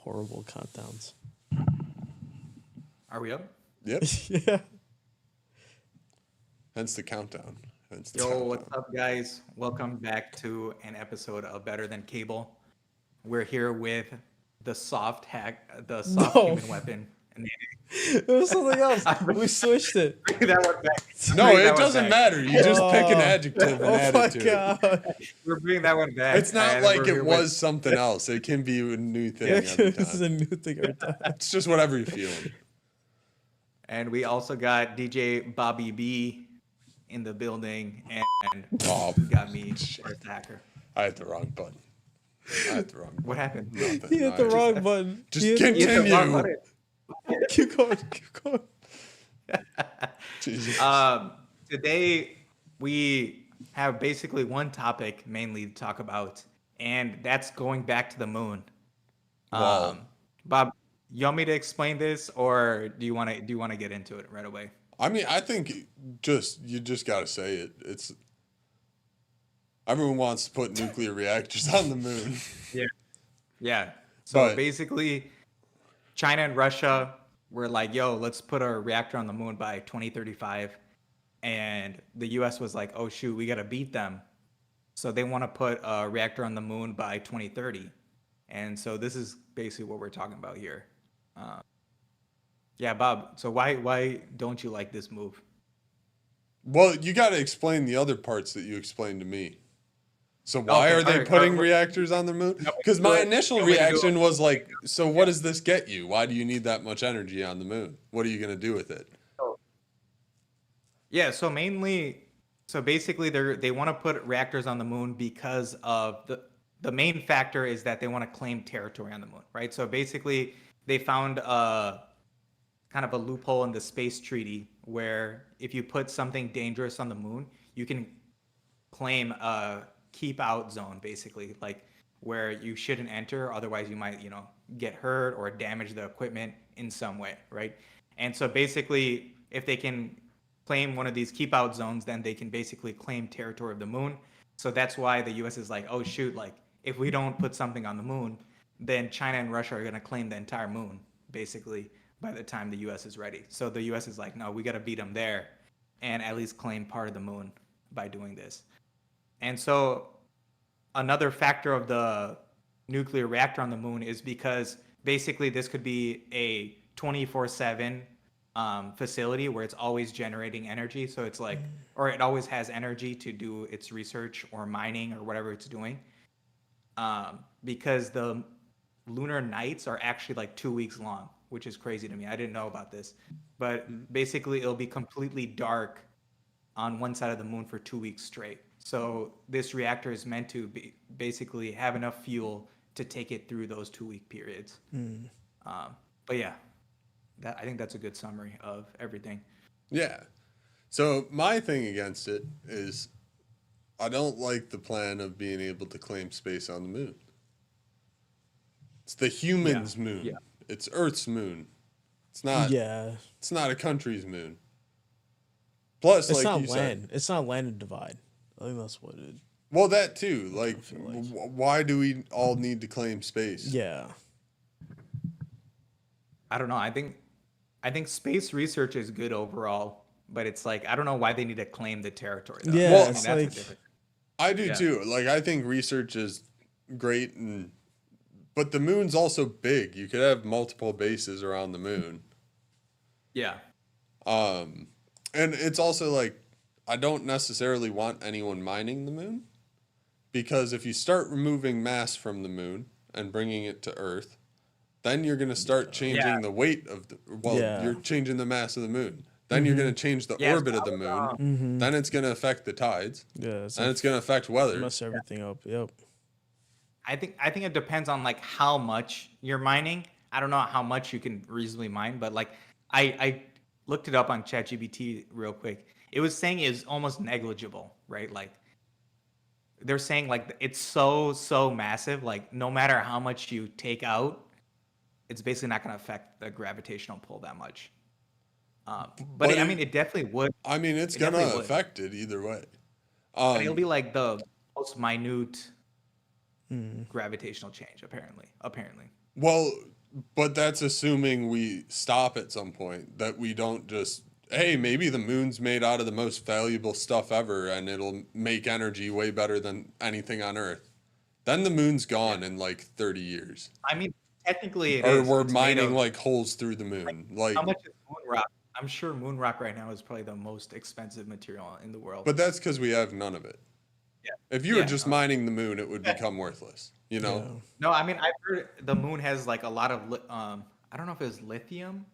horrible countdowns. Are we up? Yep. Yeah. Hence the countdown. Yo, what's up, guys? Welcome back to an episode of Better Than Cable. We're here with the soft human weapon. It was something else. We switched it. Bring that one back. No, Bring that it one doesn't back. matter. You just pick an adjective and Oh add my it to it. god. We're bringing that one back. It's not and like we're it here was something else. It can be a new thing every This is a time. new thing every time. It's just whatever you're feeling. And we also got DJ Bobby B in the building, and Oh, we got me, Sheriff Hacker. I hit the wrong button. What happened? Nothing. He hit the wrong button. Just He hit- You hit the wrong continue. button. Keep going. Keep going. Jesus. Today we have basically one topic mainly to talk about, and that's going back to the moon. Wow. Bob, you want me to explain this, or do you want to get into it right away? I mean, I think you just gotta say it. It's everyone wants to put nuclear reactors on the moon. Yeah. So But- basically, China and Russia were like, "Yo, let's put a reactor on the moon by 2035," and the U.S. was like, "Oh shoot, we gotta beat them." So they want to put a reactor on the moon by 2030, and so this is basically what we're talking about here. Yeah, Bob. So why don't you like this move? Well, you got to explain the other parts that you explained to me. So why Okay, are they alright, putting alright. reactors on the moon? No, Because do my it. initial You want me to do reaction it? was like, so what does this get you? Why do you need that much energy on the moon? What are you going to do with it? Yeah, so basically they want to put reactors on the moon because of the main factor is that they want to claim territory on the moon, right? So basically they found a kind of a loophole in the space treaty where if you put something dangerous on the moon, you can claim a keep out zone, basically, like where you shouldn't enter, otherwise you might, get hurt or damage the equipment in some way, right? And so basically if they can claim one of these keep out zones, then they can basically claim territory of the moon. So that's why the US is like, oh shoot, like if we don't put something on the moon, then China and Russia are going to claim the entire moon basically by the time the US is ready. So the US is like, no, we got to beat them there and at least claim part of the moon by doing this. And so another factor of the nuclear reactor on the moon is because basically this could be a 24/7 facility where it's always generating energy. So it's like, or it always has energy to do its research or mining or whatever it's doing. Because the lunar nights are actually like 2 weeks long, which is crazy to me. I didn't know about this, but basically it'll be completely dark on one side of the moon for 2 weeks straight. So this reactor is meant to basically have enough fuel to take it through those 2 week periods. But yeah, I think that's a good summary of everything. Yeah. So my thing against it is I don't like the plan of being able to claim space on the moon. It's the humans' moon. Yeah. It's Earth's moon. It's not Yeah. it's not a country's moon. Plus, It's like not you land. said, It's not land and divide. I think that's what it. well, that too. Like, feel like- why do we all need to claim space? Yeah. I don't know. I think space research is good overall, but it's like I don't know why they need to claim the territory. Though. Yeah, Well, I mean, it's that's the like difference. I do Yeah. too. Like, I think research is great, but the moon's also big. You could have multiple bases around the moon. Yeah. And it's also like I don't necessarily want anyone mining the moon, because if you start removing mass from the moon and bringing it to Earth, then you're going to start changing Yeah. the weight of the Yeah. you're changing the mass of the moon. Then you're going to change the Yes, orbit of the moon. Then it's going to affect the tides, Yeah. It's and like it's going to affect weather. mess everything up. Yep. I think it depends on like how much you're mining. I don't know how much you can reasonably mine, but like I looked it up on ChatGPT real quick. It was saying it's almost negligible, right? Like they're saying like it's so massive, like no matter how much you take out, it's basically not going to affect the gravitational pull that much. But I mean, it definitely would. I mean, it's It going to definitely would. affect it either way. But it'll be like the most minute gravitational change, apparently. Well, but that's assuming we stop at some point, that we don't just, hey, maybe the moon's made out of the most valuable stuff ever and it'll make energy way better than anything on Earth. Then the moon's gone in like 30 years. I mean, technically it Or is. we're It's made mining of, like holes through the moon. Like, how much is moon rock? I'm sure moon rock right now is probably the most expensive material in the world. but that's because we have none of it. Yeah. If you were Yeah, just no. mining the moon, it would become worthless, you know? Yeah. No, I mean I've heard the moon has like a lot of I don't know if it was lithium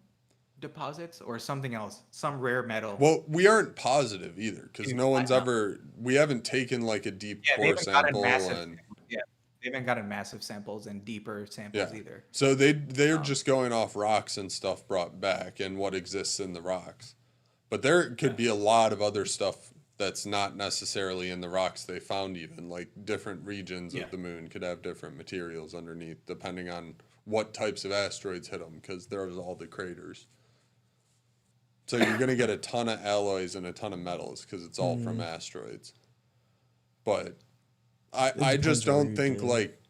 deposits or something else, some rare metal. Well, we aren't positive either because no one's I know. ever, we haven't taken like a deep Yeah, they core haven't gotten sample massive. and Yeah, they haven't gotten massive samples and deeper samples yeah. either. So they're just going off rocks and stuff brought back and what exists in the rocks. But there could be a lot of other stuff that's not necessarily in the rocks they found even. Like different regions Yeah. of the moon could have different materials underneath depending on what types of asteroids hit them because there's all the craters. So you're going to get a ton of alloys and a ton of metals because it's all from asteroids. But I just depends on where don't you think do. like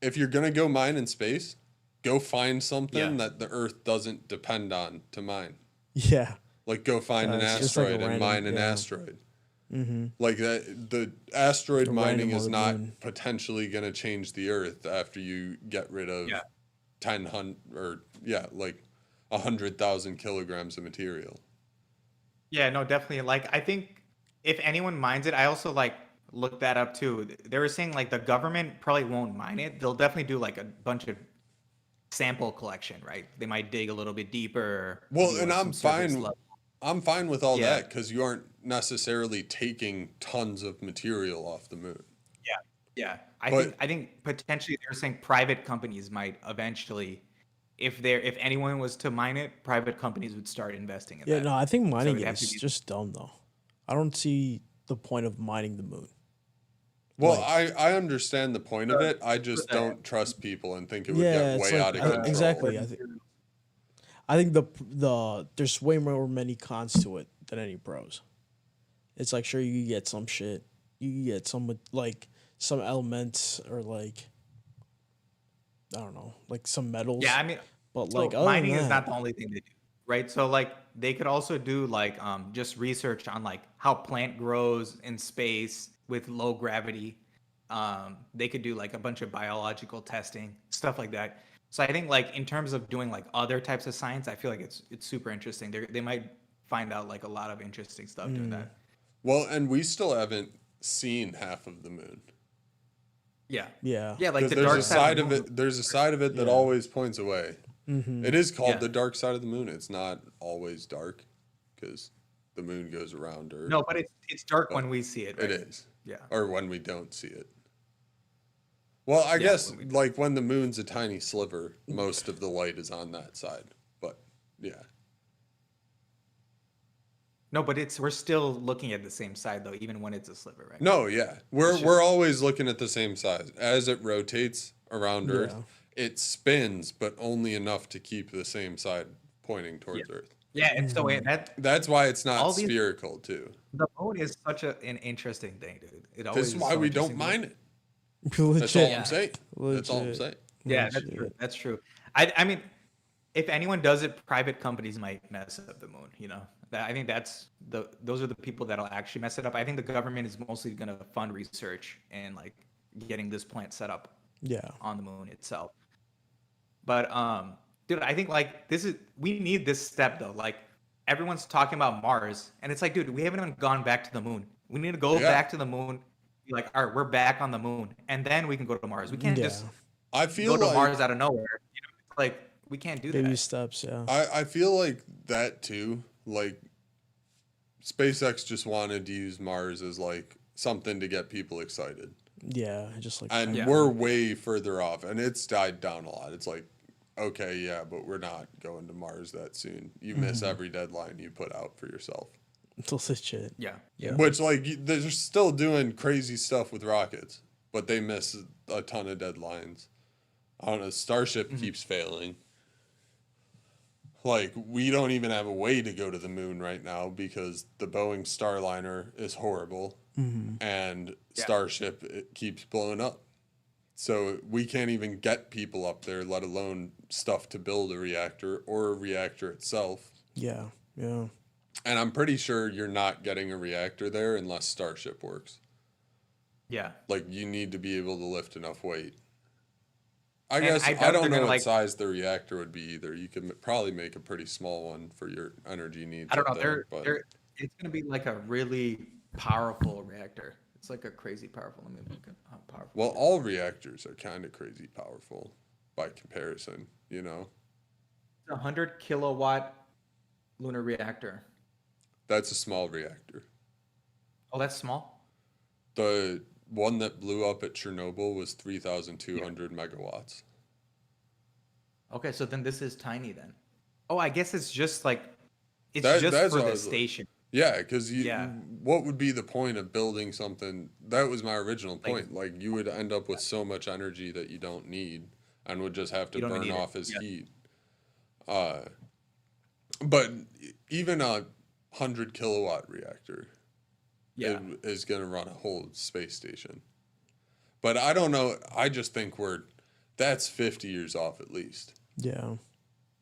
if you're going to go mine in space, go find something Yeah. that the Earth doesn't depend on to mine. Yeah. Like go find an It's just like a asteroid and random- mine an yeah. asteroid. Like that, the asteroid A mining random is on the not moon. potentially going to change the Earth after you get rid of Yeah. 10 or like 100,000 kilograms of material. Yeah, no, definitely. Like, I think if anyone mines it, I also like looked that up too. They were saying like the government probably won't mine it. They'll definitely do like a bunch of sample collection, right? They might dig a little bit deeper. Well, do, and like, I'm some surface fine. level. I'm fine with all Yeah. that because you aren't necessarily taking tons of material off the moon. Yeah, yeah. But- I think potentially they're saying private companies might eventually, if anyone was to mine it, private companies would start investing in Yeah, that. no, I think mining it'd it have to is be- just dumb though. I don't see the point of mining the moon. Well, Like- I understand the point of it. I just the- don't trust people and think it would Yeah, get it's way like- out of I- control. exactly. I think the there's way more many cons to it than any pros. It's like sure you get some shit, you get some like some elements or like I don't know, like some metals. Yeah, I mean, but so like other mining than is not that- the only thing they do, right? So like they could also do like just research on like how plant grows in space with low gravity. They could do like a bunch of biological testing, stuff like that. So I think like in terms of doing like other types of science, I feel like it's super interesting. They might find out like a lot of interesting stuff doing that. Well, and we still haven't seen half of the moon. Yeah. Yeah. Yeah, like Because the there's dark a side of the moon. it. There's a side of it that Yeah. always points away. It is called Yeah. the dark side of the moon. It's not always dark because the moon goes around Earth. No, but it's dark when we see it. It Right? is. Yeah. Or when we don't see it. Well, I guess when we like when the moon's a tiny sliver, most of the light is on that side. But yeah. No, but we're still looking at the same side though, even when it's a sliver, right? No, yeah. We're always looking at the same size. As it rotates around Earth, it spins, but only enough to keep the same side pointing towards Earth. Yeah, and so that That's why it's not All these- spherical too. the moon is such an interesting thing, dude. It always This is is why so we don't interesting. mine it. Legit. That's all Yeah. I'm saying. That's all I'm Legit. saying. Yeah, that's Legit. true. That's true. I mean, if anyone does it, private companies might mess up the moon. You know, I think those are the people that'll actually mess it up. I think the government is mostly going to fund research and like getting this plant set up Yeah. on the moon itself. But dude, I think like we need this step though. Like everyone's talking about Mars, and it's like, dude, we haven't even gone back to the moon. We need to go Yeah. back to the moon. Be like, all right, we're back on the moon, and then we can go to Mars. We can't Yeah. just I go feel to like Mars out of nowhere. You know, it's like we can't do Baby that. steps, yeah. I feel like that too. Like SpaceX just wanted to use Mars as like something to get people excited. Yeah. Just like And Yeah. we're way further off and it's died down a lot. It's like, okay, yeah, but we're not going to Mars that soon. You miss every deadline you put out for yourself. legit. Yeah, yeah, Which like they're still doing crazy stuff with rockets, but they miss a ton of deadlines. I don't know, Starship keeps failing. Like we don't even have a way to go to the moon right now because the Boeing Starliner is horrible and Starship it keeps blowing up. So we can't even get people up there, let alone stuff to build a reactor or a reactor itself. Yeah. Yeah. And I'm pretty sure you're not getting a reactor there unless Starship works. Yeah. Like, you need to be able to lift enough weight. I And guess I I doubt don't they're know gonna what like. size the reactor would be either. You could probably make a pretty small one for your energy needs I don't up know. there, but It's gonna be like a really powerful reactor. It's like a crazy powerful. Let me look at how powerful well, it is. all reactors are kind of crazy powerful by comparison, you know? It's a 100 kilowatt lunar reactor. That's a small reactor. Oh, that's small. The one that blew up at Chernobyl was Yeah. 3,200 megawatts. Okay, so then this is tiny then. Oh, I guess it's just like it's That just that's for what I the was like. station. Yeah, because Yeah. what would be the point of building something? That was my original Like point. Like, you would end up with so much energy that you don't need and would just have to you don't burn need it. off as Yeah. heat. Uh, but even a 100 kilowatt reactor Yeah. is going to run a whole space station. But I don't know. I just think that's 50 years off at least. Yeah.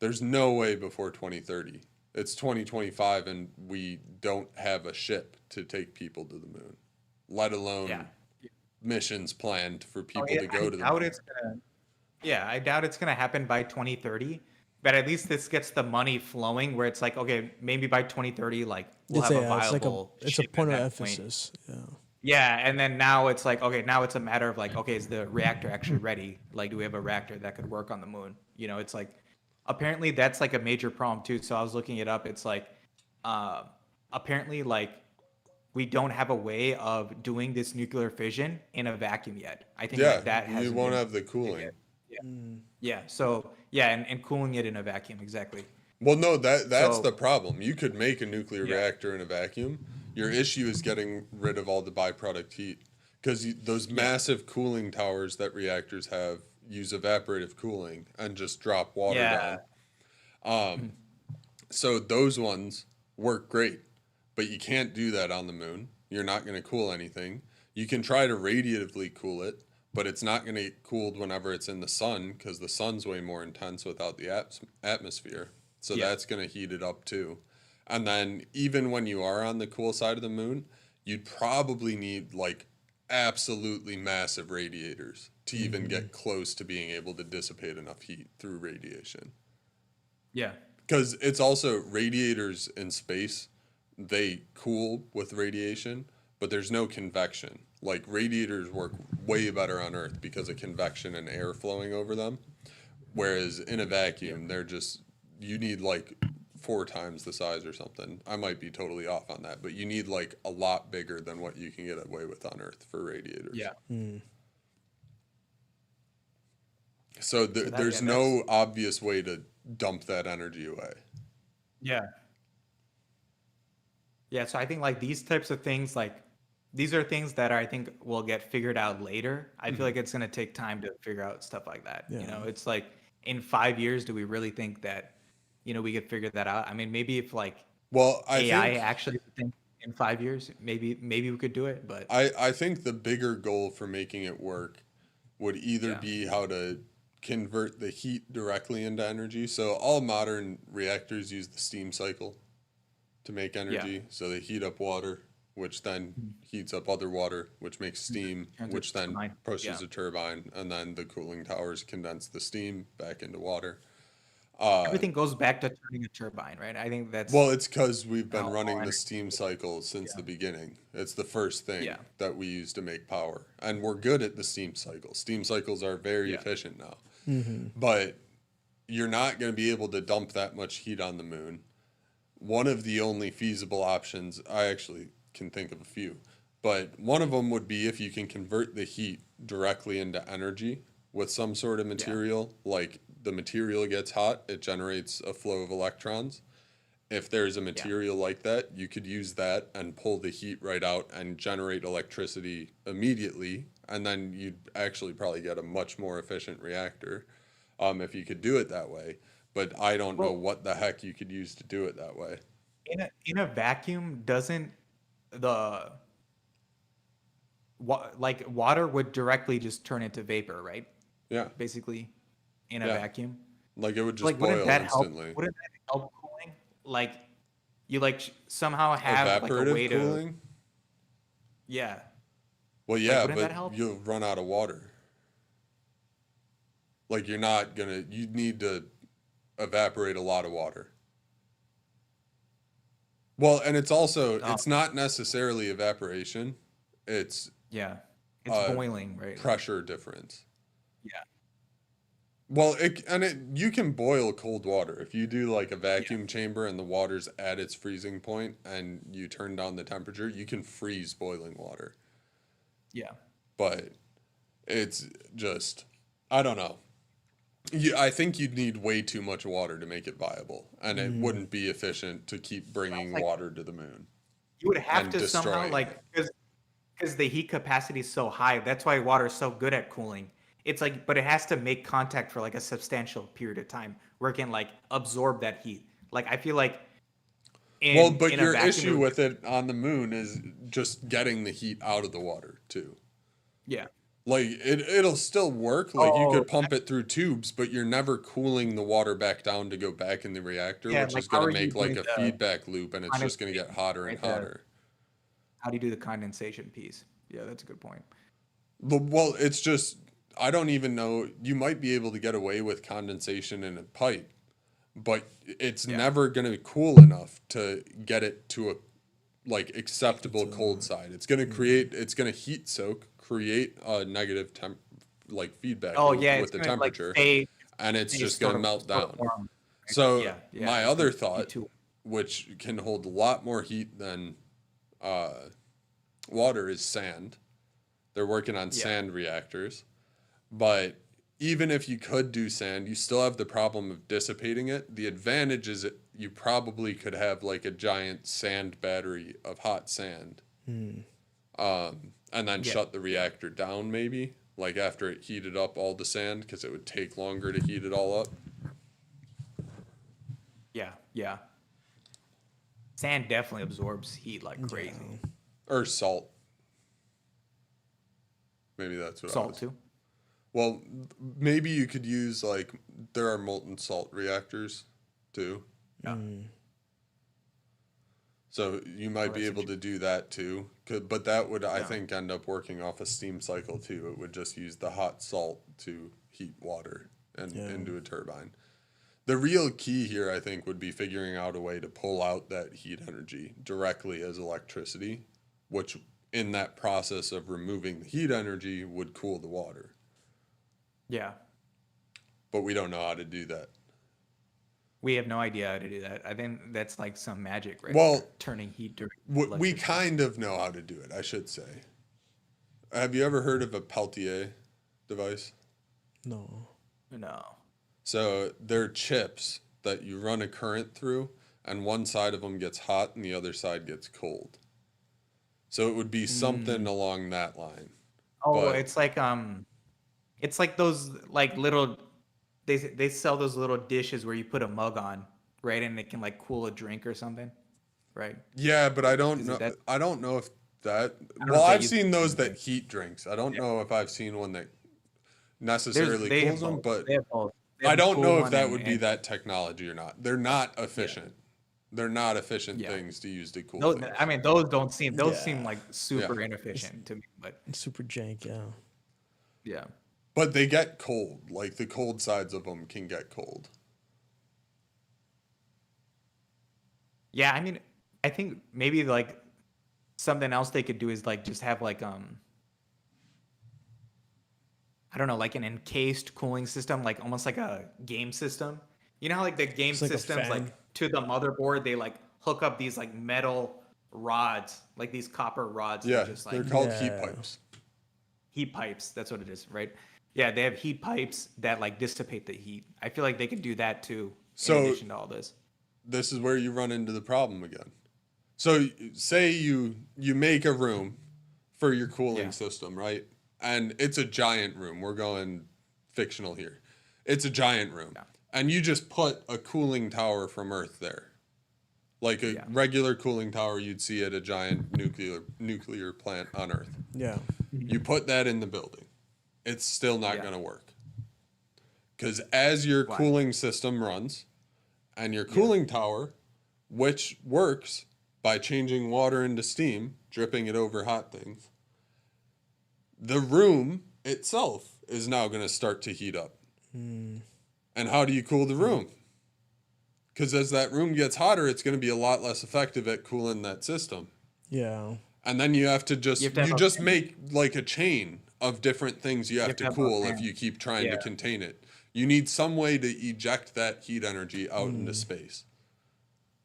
There's no way before 2030. It's 2025 and we don't have a ship to take people to the moon, let alone Yeah. missions planned for Oh, people yeah, to I go to the doubt moon. it's gonna. Yeah, I doubt it's gonna happen by 2030. But at least this gets the money flowing, where it's like, okay, maybe by 2030, like we'll It's have a it's like viable it's a ship at point of that point. emphasis. Yeah. Yeah, and then now it's like, okay, now it's a matter of like, okay, is the reactor actually ready? Like, do we have a reactor that could work on the moon? You know, it's like, apparently that's like a major problem too. So I was looking it up. It's like, uh, apparently like we don't have a way of doing this nuclear fission in a vacuum yet. I think Yeah, like that you hasn't won't been have the completed cooling. yet. Yeah, Mm. yeah. So yeah, and cooling it in a vacuum, exactly. Well, no, that's So the problem. You could make a nuclear yeah, reactor in a vacuum. Your issue is getting rid of all the byproduct heat because those yeah, massive cooling towers that reactors have use evaporative cooling and just drop water yeah, down. So those ones work great, but you can't do that on the moon. You're not going to cool anything. You can try to radiatively cool it, but it's not going to get cooled whenever it's in the sun because the sun's way more intense without the atmosphere. So yeah. that's going to heat it up too. And then even when you are on the cool side of the moon, you'd probably need like absolutely massive radiators to even Mm-hmm. get close to being able to dissipate enough heat through radiation. Yeah. Because it's also radiators in space, they cool with radiation, but there's no convection. Like, radiators work way better on Earth because of convection and air flowing over them. Whereas in a Yeah. vacuum, they're just, you need like 4 times the size or something. I might be totally off on that, but you need like a lot bigger than what you can get away with on Earth for radiators. Yeah. Mm. So So that yeah, there's that's no obvious way to dump that energy away. yeah. Yeah, so I think like these types of things, like these are things that I think will get figured out later. I feel like it's gonna take time to figure out stuff like that. You Yeah. know, it's like in 5 years, do we really think that, we could figure that out? I mean, maybe if like Well, I AI think actually would think in 5 years, maybe we could do it, but I think the bigger goal for making it work would either yeah, be how to convert the heat directly into energy. So all modern reactors use the steam cycle to make yeah, energy. So they heat up water, which then heats up other water, which makes steam, turns which into then turbine. Yeah. pushes a turbine, and then the cooling towers condense the steam back into water. Everything goes back to turning a turbine, right? I think Well, that's it's because we've been how all running the energy. steam cycle since Yeah, the beginning. It's the first thing yeah, that we use to make power. And we're good at the steam cycle. Steam cycles are very yeah, efficient now. Mm-hmm. But you're not going to be able to dump that much heat on the moon. One of the only feasible options, I actually can think of a few, but one of them would be if you can convert the heat directly into energy with some sort of yeah, material, like the material gets hot, it generates a flow of electrons. If there's a yeah. material like that, you could use that and pull the heat right out and generate electricity immediately. And then you'd actually probably get a much more efficient reactor if you could do it that way. But I don't know Well, what the heck you could use to do it that way. in a vacuum, doesn't the like water would directly just turn into vapor, right? Yeah. Basically, in a Yeah. vacuum. Like it would just Like, wouldn't boil that help? instantly. Wouldn't that help cooling? Like, you like somehow have like a Evaporative way to, cooling? yeah. Well, Like, yeah, wouldn't that but help? you'll run out of water. Like you're not gonna, you need to evaporate a lot of water. Well, and it's also, Oh, it's not necessarily evaporation. It's yeah. It's a boiling, right? pressure difference. Yeah. Well, you can boil cold water. If you do like a Yeah. vacuum chamber and the water's at its freezing point and you turn down the temperature, you can freeze boiling water. Yeah. But it's just, I don't know. I think you'd need way too much water to make it viable, and it wouldn't be efficient to keep bringing like water to the moon you would have and to somehow destroying like, it. because the heat capacity is so high. That's why water is so good at cooling. It's like, but it has to make contact for like a substantial period of time where it can like absorb that heat. Like I feel like Well, but in a your vacuum, issue with it on the moon is just getting the heat out of the water too. yeah. Like it'll still work. Like you Oh, could pump it through tubes, but you're never cooling the water back down to go back in the reactor, yeah. which Like is how going are to you make like doing a the feedback loop, and it's just going to get condensation, hotter and right? hotter. How do you do the condensation piece? Yeah, that's a good point. Well, it's just I don't even know. You might be able to get away with condensation in a pipe, but it's Yeah. never going to be cool enough to get it to a like acceptable cold side. It's going to create. It's going to heat soak, create a negative temp like feedback Oh loop yeah, with it's the gonna like temperature, stay, and it's stay just going sort to of melt sort of down. warm. So Yeah, yeah. my It's other gonna be thought, too. which can hold a lot more heat than water, is sand. They're working on Yeah. sand reactors. But even if you could do sand, you still have the problem of dissipating it. The advantage is that you probably could have like a giant sand battery of hot sand, and then Yeah. shut the reactor down maybe, like after it heated up all the sand, because it would take longer to heat it all up. Yeah, yeah. Sand definitely absorbs heat like crazy. Or salt. Maybe that's what I Salt was. too. Well, maybe you could use like there are molten salt reactors too. Yeah. So you might be that's able to do that too. But that would, I Yeah. think, end up working off a steam cycle too. It would just use the hot salt to heat water and into a turbine. The real key here, I think, would be figuring out a way to pull out that heat energy directly as electricity, which in that process of removing the heat energy would cool the water. Yeah. But we don't know how to do that. We have no idea how to do that. I think that's like some magic, right? Well, there, turning heat during We electricity. kind of know how to do it, I should say. Have you ever heard of a Peltier device? No. No. So they're chips that you run a current through, and one side of them gets hot and the other side gets cold. So it would be something along that line. Oh, But it's like those like little they sell those little dishes where you put a mug on, right? And it can like cool a drink or something, right? yeah, but I don't Is know. it that? I don't know if that. I don't know Well, if they I've use seen the those same that thing. heat drinks. I don't know if I've seen one that There's necessarily they have cools them, both. but They have both. They I have a don't cool know if one that would be and that technology or not. They're not efficient. They're not efficient yeah. things to use to cool Those, things. I mean, those seem Yeah. like Yeah. super inefficient to me, but Super jank, yeah. yeah. But they get cold. Like the cold sides of them can get cold. Yeah, I mean, I think maybe like something else they could do is like just have like I don't know, like an encased cooling system, like almost like a game system. You know how like the game It's like a systems, fan. like to the motherboard, they like hook up these like metal rods, like these copper rods Yeah, that just they're like called heat Yeah. pipes. heat pipes. That's what it is, right? Yeah, they have heat pipes that like dissipate the heat. I feel like they could do that too, in So addition to all this. this is where you run into the problem again. So say you make a room for your cooling Yeah. system, right? And it's a giant room. We're going fictional here. It's a giant room. Yeah. And you just put a cooling tower from Earth there. Like a Yeah. regular cooling tower you'd see at a giant nuclear plant on Earth. Yeah. You put that in the building. It's still not Yeah. going to work. Because as your Why? cooling system runs and your cooling tower, which works by changing water into steam, dripping it over hot things, the room itself is now going to start to heat up. And how do you cool the room? Because as that room gets hotter, it's going to be a lot less effective at cooling that system. Yeah. And then you have to have a fan. make like a chain of different things you have to have a cool if fan. you keep trying to Yeah. contain it. You need some way to eject that heat energy out into space.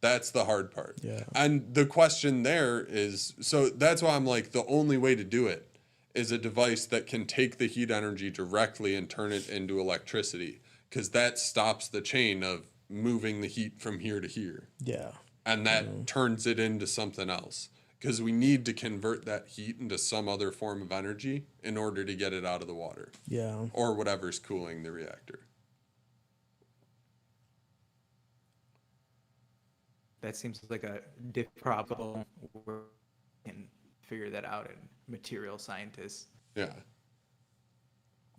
That's the hard part. Yeah. And the question there is, so that's why I'm like, the only way to do it is a device that can take the heat energy directly and turn it into electricity, because that stops the chain of moving the heat from here to here. Yeah. And that turns it into something else. Because we need to convert that heat into some other form of energy in order to get it out of the water Yeah. or whatever's cooling the reactor. That seems like a problem. We can figure that out in material scientists. Yeah.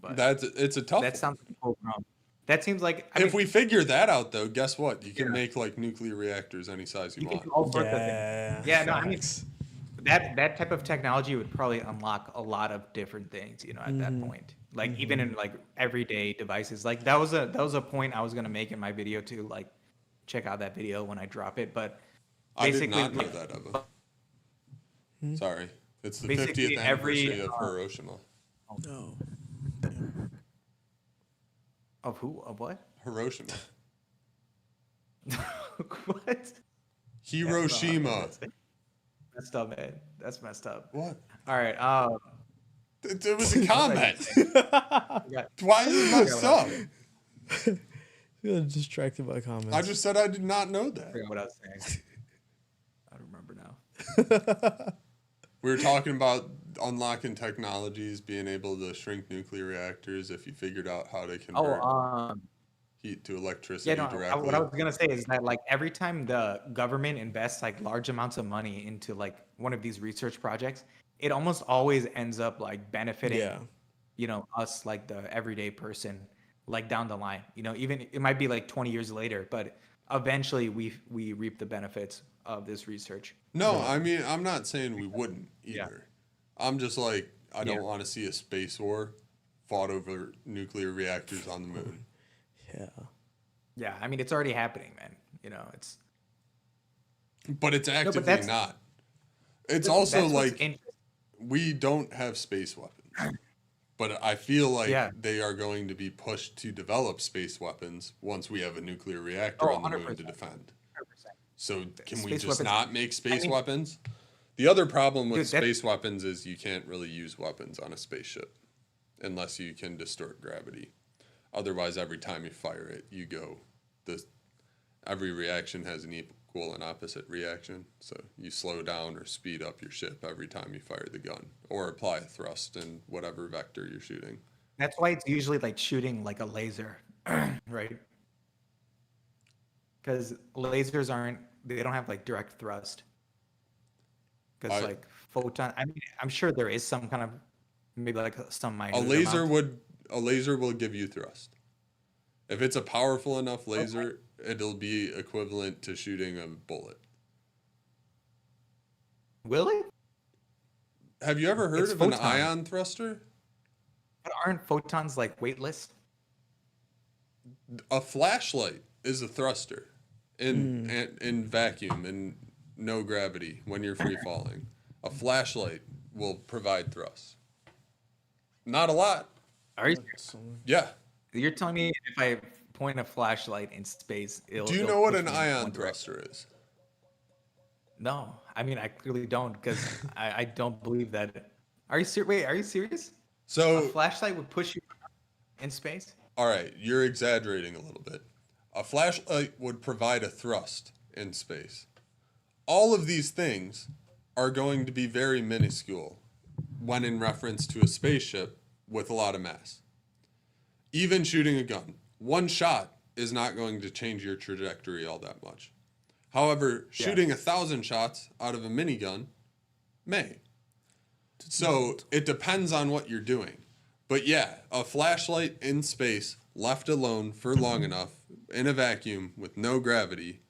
But It's a tough that one. sounds like a whole problem. That seems like If we figure that out, though, guess what? You can Yeah. make like nuclear reactors any size you you can want. do all sorts of Yeah. things. Yeah, no, I mean facts. that type of technology would probably unlock a lot of different things, you know, at that point. Like even in like everyday devices. Like that was a point I was gonna make in my video too. Like check out that video when I drop it. But I did basically, not know like, that of it. Sorry. It's the Basically, 50th every, anniversary of Hiroshima. Oh. Damn. of who? Of what? Hiroshima. What? Hiroshima. That's messed up, man. That's messed up. What? All right. It was a comment. Yeah. Why is it messed up? You're distracted by comments. I just said I did not know I that. forgot what I was saying. I don't remember now. We were talking about unlocking technologies, being able to shrink nuclear reactors if you figured out how to convert heat to electricity Yeah, no. directly. What I was gonna say is that like every time the government invests like large amounts of money into like one of these research projects, it almost always ends up like benefiting, Yeah. you know, us like the everyday person, like down the line. You know, even it might be like 20 years later, but eventually we reap the benefits of this research. No, I mean, I'm not saying we wouldn't Yeah. either. I'm just like, I don't Yeah. want to see a space war fought over nuclear reactors on the moon. Yeah. Yeah, I mean it's already happening, man. You know, it's But it's actively that's- not. It's also that's what's like, interesting. we don't have space weapons. But I feel like Yeah. they are going to be pushed to develop space weapons once we have a nuclear reactor Oh, on the moon to 100%. defend. 100%. So can we Space just weapons- not make space mean- weapons? The other problem with Dude, that- space weapons is you can't really use weapons on a spaceship unless you can distort gravity. Otherwise, every time you fire it, you go. Every reaction has an equal and opposite reaction. So you slow down or speed up your ship every time you fire the gun or apply a thrust in whatever vector you're shooting. That's why it's usually like shooting like a laser, right? Because lasers they don't have like direct thrust. Because like photon, I mean, I'm sure there is some kind of maybe like some minor A laser will give you thrust. If it's a powerful enough laser, it'll be equivalent to shooting a bullet. Will it? Have you ever heard It's of an photon. ion thruster? But aren't photons like weightless? A flashlight is a thruster in vacuum and no gravity when you're free falling. A flashlight will provide thrust. Not a lot. Are you? Yeah. You're telling me if I point a flashlight in space, Do you it'll know what push an me in ion one direction? thruster is? No, I mean I clearly don't because I don't believe that. Are you serious? Wait, are you serious? A So, flashlight would push you in space? all right, you're exaggerating a little bit. A flashlight would provide a thrust in space. All of these things are going to be very minuscule when in reference to a spaceship with a lot of mass. Even shooting a gun, one shot is not going to change your trajectory all that much. However, shooting 1,000 shots out of a minigun may. So it depends on what you're doing. But yeah, a flashlight in space, left alone for long enough, in a vacuum with no gravity,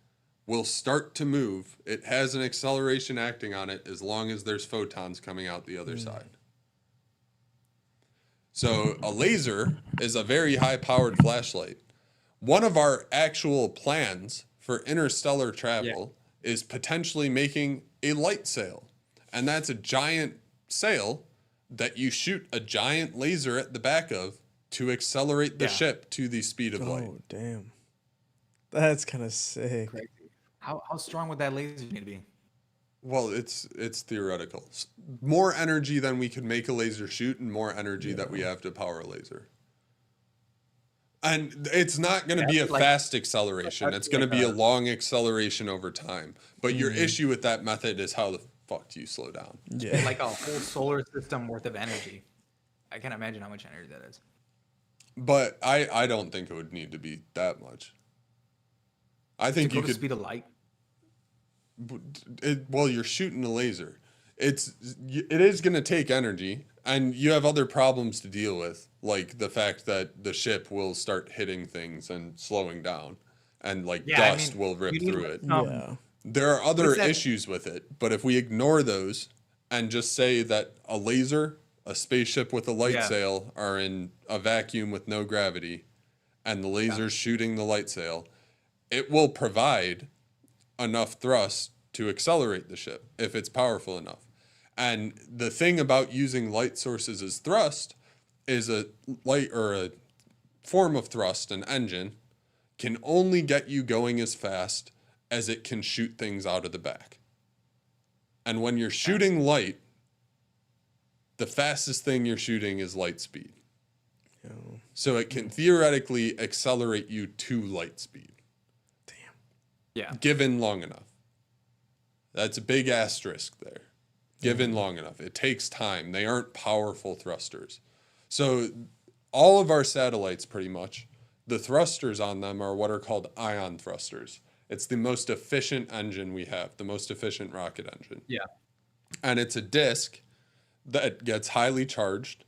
will start to move. It has an acceleration acting on it as long as there's photons coming out the other side. So a laser is a very high-powered flashlight. One of our actual plans for interstellar travel is potentially making a light sail. And that's a giant sail that you shoot a giant laser at the back of to accelerate the ship to the speed of light. Oh, damn. That's kind of sick. Crazy. How strong would that laser need to be? Well, it's theoretical. More energy than we could make a laser shoot, and more energy that we have to power a laser. And it's not going to be a fast acceleration. It's going to be a long acceleration over time. But your issue with that method is how the fuck do you slow down? Yeah. Like a whole solar system worth of energy. I can't imagine how much energy that is. But I don't think it would need to be that much. I think you the could. Speed of light. Well, you're shooting a laser. It is going to take energy, and you have other problems to deal with, like the fact that the ship will start hitting things and slowing down, and dust will rip through it. Yeah. There are other issues with it, but if we ignore those and just say that a laser, a spaceship with a light sail are in a vacuum with no gravity, and the laser's shooting the light sail, it will provide enough thrust to accelerate the ship if it's powerful enough. And the thing about using light sources as thrust is a light or a form of thrust, an engine, can only get you going as fast as it can shoot things out of the back. And when you're shooting light, the fastest thing you're shooting is light speed. So it can theoretically accelerate you to light speed. Yeah. Given long enough. That's a big asterisk there. Given long enough. It takes time. They aren't powerful thrusters. So all of our satellites, pretty much, the thrusters on them are what are called ion thrusters. It's the most efficient engine we have, the most efficient rocket engine. Yeah. And it's a disk that gets highly charged.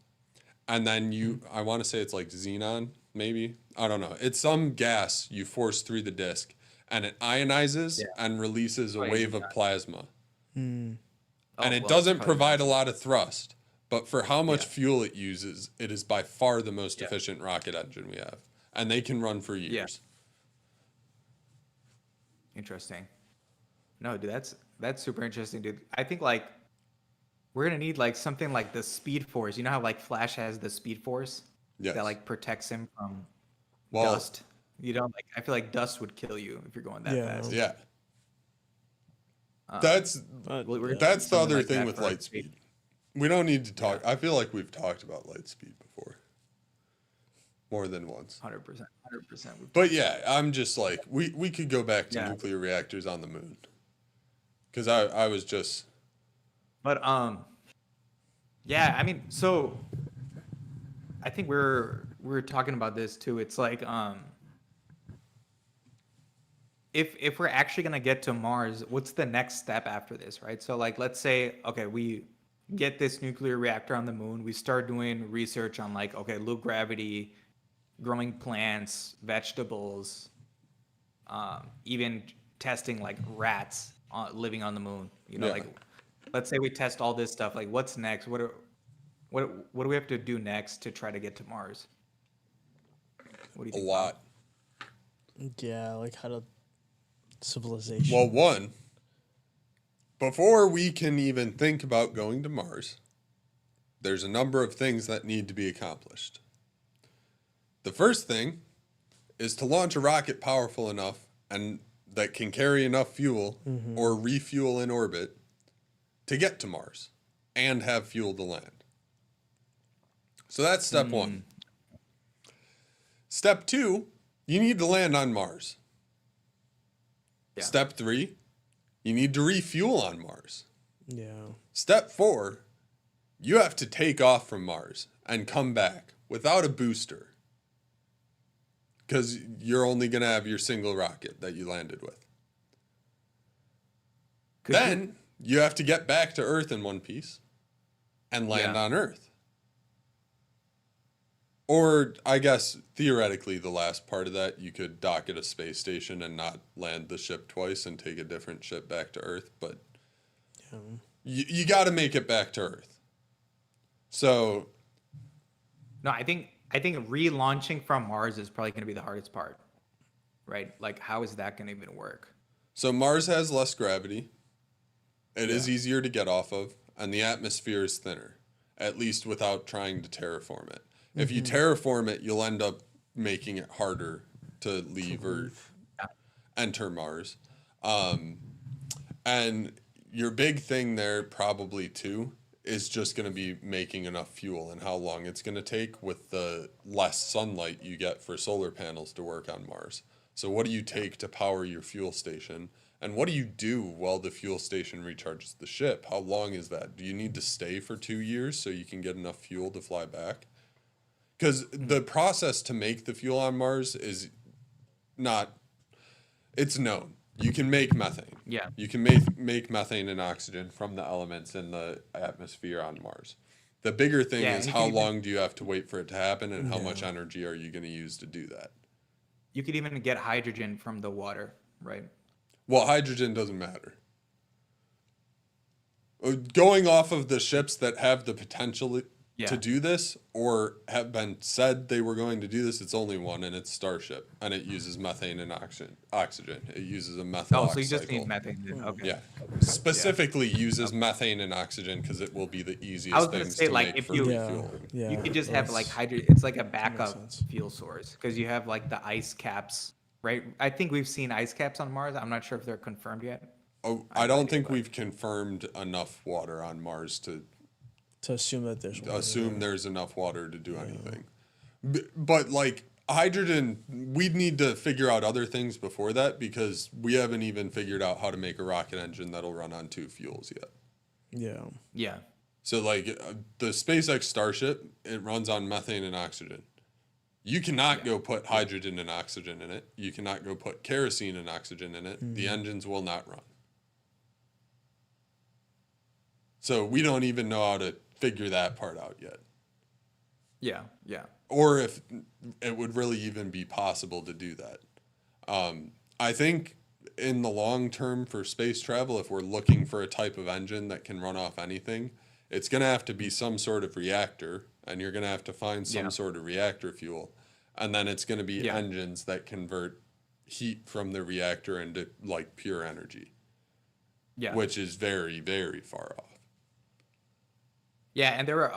And then I want to say it's like xenon, maybe. I don't know. It's some gas you force through the disk. And it ionizes and releases a wave of plasma. And it doesn't provide a lot of thrust. But for how much fuel it uses, it is by far the most efficient rocket engine we have. And they can run for years. Interesting. No, dude, that's super interesting, dude. I think we're gonna need something like the Speed Force. You know how Flash has the Speed Force that protects him from dust. You know, I feel like dust would kill you if you're going that fast. Yeah. That's the other thing with light speed. We don't need to talk. I feel like we've talked about light speed before. More than once. 100%. But yeah, I'm just we could go back to nuclear reactors on the moon. Because I was just. But, yeah, I mean, so I think we're talking about this too. It's if we're actually going to get to Mars, what's the next step after this, right? So let's say, okay, we get this nuclear reactor on the moon. We start doing research on low gravity, growing plants, vegetables, even testing rats living on the moon. You know, let's say we test all this stuff. What's next? What do we have to do next to try to get to Mars? What do you think? A lot. Yeah, how to civilization. Well, one, before we can even think about going to Mars, there's a number of things that need to be accomplished. The first thing is to launch a rocket powerful enough and that can carry enough fuel or refuel in orbit to get to Mars and have fuel to land. So that's step one. Step two, you need to land on Mars. Yeah. Step three, you need to refuel on Mars. Yeah. Step four, you have to take off from Mars and come back without a booster. Because you're only going to have your single rocket that you landed with. Then you have to get back to Earth in one piece. and land Yeah. on Earth. Or I guess theoretically, the last part of that, you could dock at a space station and not land the ship twice and take a different ship back to Earth. But you got to make it back to Earth. So No, I think relaunching from Mars is probably going to be the hardest part, right? Like, how is that going to even work? so Mars has less gravity. It is Yeah. easier to get off of, and the atmosphere is thinner, at least without trying to terraform it. If you terraform it, you'll end up making it harder to leave or enter Mars. And your big thing there, probably too, is just going to be making enough fuel and how long it's going to take with the less sunlight you get for solar panels to work on Mars. So, what do you take to power your fuel station? And what do you do while the fuel station recharges the ship? How long is that? Do you need to stay for 2 years so you can get enough fuel to fly back? Because the process to make the fuel on Mars is not, it's known. You can make methane. Yeah. You can make methane and oxygen from the elements in the atmosphere on Mars. The bigger thing Yeah, is and you how can even- long do you have to wait for it to happen and how much energy are you going to use to do that? You could even get hydrogen from the water, right? Well, hydrogen doesn't matter. Going off of the ships that have the potential Yeah. to do this or have been said they were going to do this, it's only one, and it's Starship, and it uses methane and oxygen. It uses a methyl Oh, so you just cycle. need methane. Then. Okay. Yeah, specifically uses methane and oxygen because it will be the I was easiest gonna things say, to like, make if for you- refueling. Yeah. You could just have like that's- hydrogen. It's like a backup sense. fuel source because you have like the ice caps, right? I think we've seen ice caps on Mars. I'm not sure if they're confirmed yet. Oh, I don't think we've confirmed enough water on Mars to to assume that there's water assume there. there's enough water to do anything. But like hydrogen, we'd need to figure out other things before that because we haven't even figured out how to make a rocket engine that'll run on 2 fuels yet. Yeah. Yeah. So like the SpaceX Starship, it runs on methane and oxygen. You cannot go put hydrogen and oxygen in it. You cannot go put kerosene and oxygen in it. The engines will not run. So we don't even know how to figure that part out yet. Yeah. Yeah. Or if it would really even be possible to do that. I think in the long term for space travel, if we're looking for a type of engine that can run off anything, it's going to have to be some sort of reactor, and you're going to have to find some sort of reactor fuel. And then it's going to be engines that convert heat from the reactor into like pure energy, Yeah. which is very, very far off. Yeah, and there were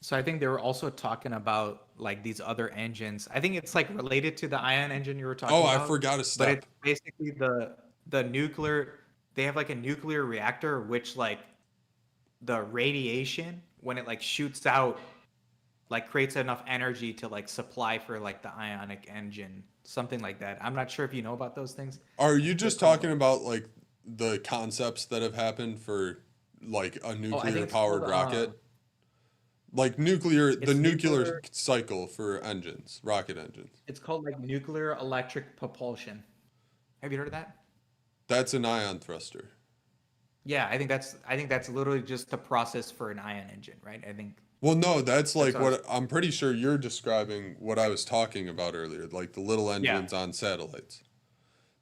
so I think they were also talking about like these other engines. I think it's like related to the ion engine you were talking Oh, about. I forgot a But step. it's basically the nuclear, they have like a nuclear reactor which like the radiation when it like shoots out like creates enough energy to like supply for like the ionic engine, something like that. I'm not sure if you know about those things. Are you just talking about like the concepts that have happened for like a Oh, I nuclear think it's powered called, rocket? Like nuclear, the it's nuclear nuclear- cycle for engines, rocket engines. It's called like nuclear electric propulsion. Have you heard of that? That's an ion thruster. Yeah, I think that's literally just the process for an ion engine, right? I think Well, no, that's like what I what I'm pretty sure you're describing what I was talking about earlier, like the little engines on satellites.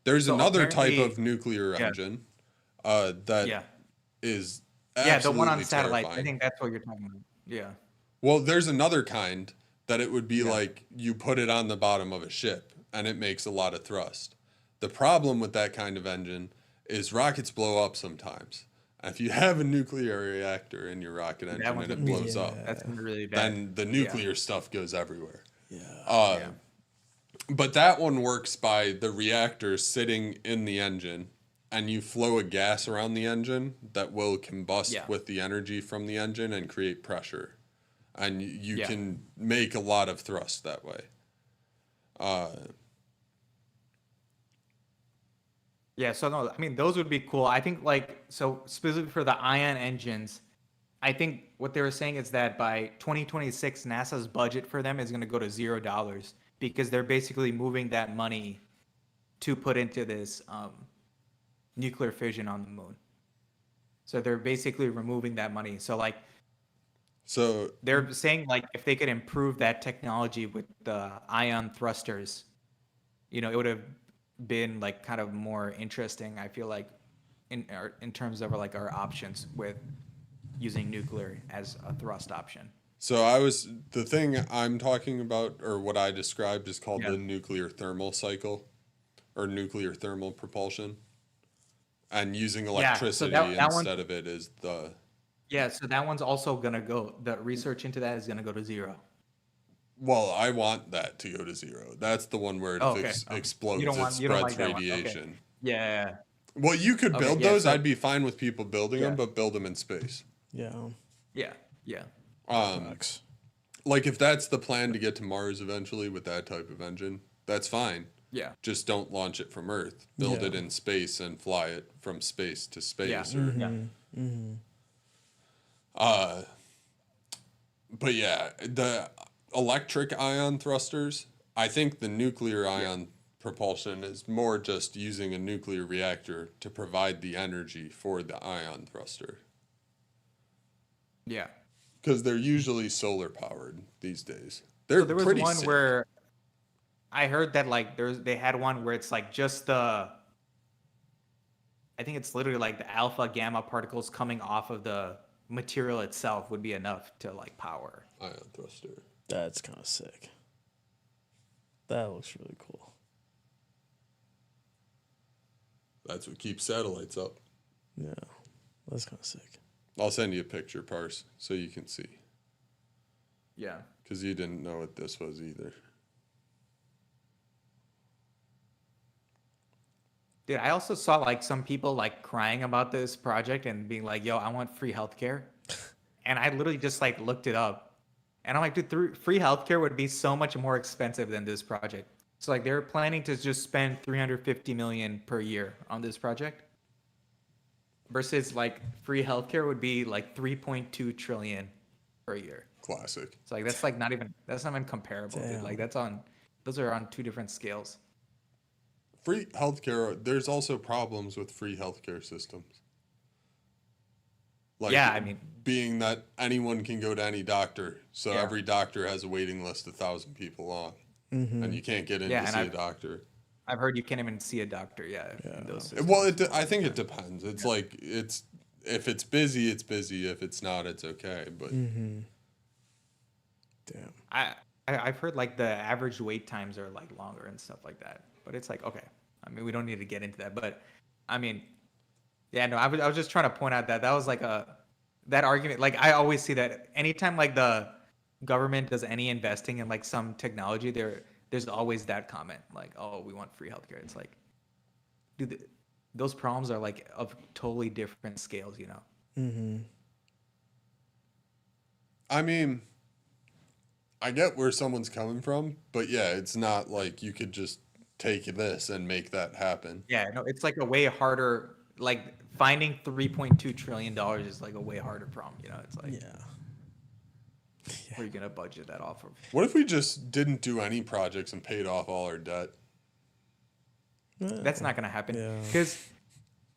There's So another type apparently- of nuclear yeah. engine that yeah. is Yeah, the one on absolutely satellite. I terrifying. think that's what you're talking about. Yeah. Well, there's another kind that it would be Yeah. like you put it on the bottom of a ship and it makes a lot of thrust. The problem with that kind of engine is rockets blow up sometimes. And if you have a nuclear reactor in your rocket engine one's and it blows up, That's gonna be really bad. then the nuclear stuff goes everywhere. Yeah. But that one works by the reactor sitting in the engine, and you flow a gas around the engine that will combust Yeah. with the energy from the engine and create pressure. And you Yeah. can make a lot of thrust that way. Yeah, so no, I mean those would be cool. I think like so specifically for the ion engines, I think what they were saying is that by 2026 NASA's budget for them is going to go to $0 because they're basically moving that money to put into this nuclear fission on the moon. So they're basically removing that money. So like So They're saying like if they could improve that technology with the ion thrusters, it would have been like kind of more interesting. I feel like in terms of like our options with using nuclear as a thrust option. the thing I'm talking about, or what I described, is called Yeah. the nuclear thermal cycle, or nuclear thermal propulsion, and using Yeah, so electricity that one, instead of it is the. yeah, so that one's also gonna go. The research into that is gonna go to zero. Well, I want that to go to zero. That's the one where Oh, if okay. it Okay. explodes, it You don't spreads like that one. Okay. radiation. Yeah. Well, you could Okay. build Yeah. those. So I'd be fine with people building them, yeah. but build them in space. Yeah. Yeah. Yeah. Facts. Like if that's the plan to get to Mars eventually with that type of engine, that's fine. Yeah. Just don't launch it from Earth. Build Yeah. it in space and fly it from space to Yeah. space. Or, Yeah. but yeah, the electric ion thrusters. I think the nuclear ion propulsion is more just using a nuclear reactor to provide the energy for the ion thruster. Yeah. Because they're usually solar powered these days. So They're there was pretty one sick. where I heard that like they had one where it's like just I think it's literally like the alpha gamma particles coming off of the material itself would be enough to like power. Ion thruster. That's kind of sick. That looks really cool. That's what keeps satellites up. Yeah. That's kind of sick. I'll send you a picture, Parse, so you can see. Yeah. Because you didn't know what this was either. Dude, I also saw like some people like crying about this project and being like, "Yo, I want free healthcare," and I literally just like looked it up, and I'm like, "Dude, free healthcare would be so much more expensive than this project." So like they're planning to just spend 350 million per year on this project, versus like free healthcare would be like 3.2 trillion per year. Classic. So like that's not even comparable, dude. Damn. Like those are on two different scales. Free healthcare, there's also problems with free healthcare systems. Like, Yeah, I mean, being that anyone can go to any doctor, so Yeah. every doctor has a waiting list 1,000 people long, and you can't get in Yeah, to and see a doctor. I've heard you can't even see a doctor. Yeah. In those systems. Well, I think it depends. It's like if it's busy, it's busy. If it's not, it's okay. But Damn. I've heard like the average wait times are like longer and stuff like that. But it's like, okay, I mean, we don't need to get into that. But I mean, yeah, no, I was just trying to point out that was like that argument. Like I always see that anytime like the government does any investing in like some technology, there's always that comment like, oh, we want free healthcare. It's like, dude, those problems are like of totally different scales, you know? I mean, I get where someone's coming from, but yeah, it's not like you could just take this and make that happen. Yeah, no, it's like a way harder. Like finding $3.2 trillion is like a way harder problem. You know, it's like, Yeah. where are you gonna budget that off of? What if we just didn't do any projects and paid off all our debt? That's not gonna happen. Yeah. Because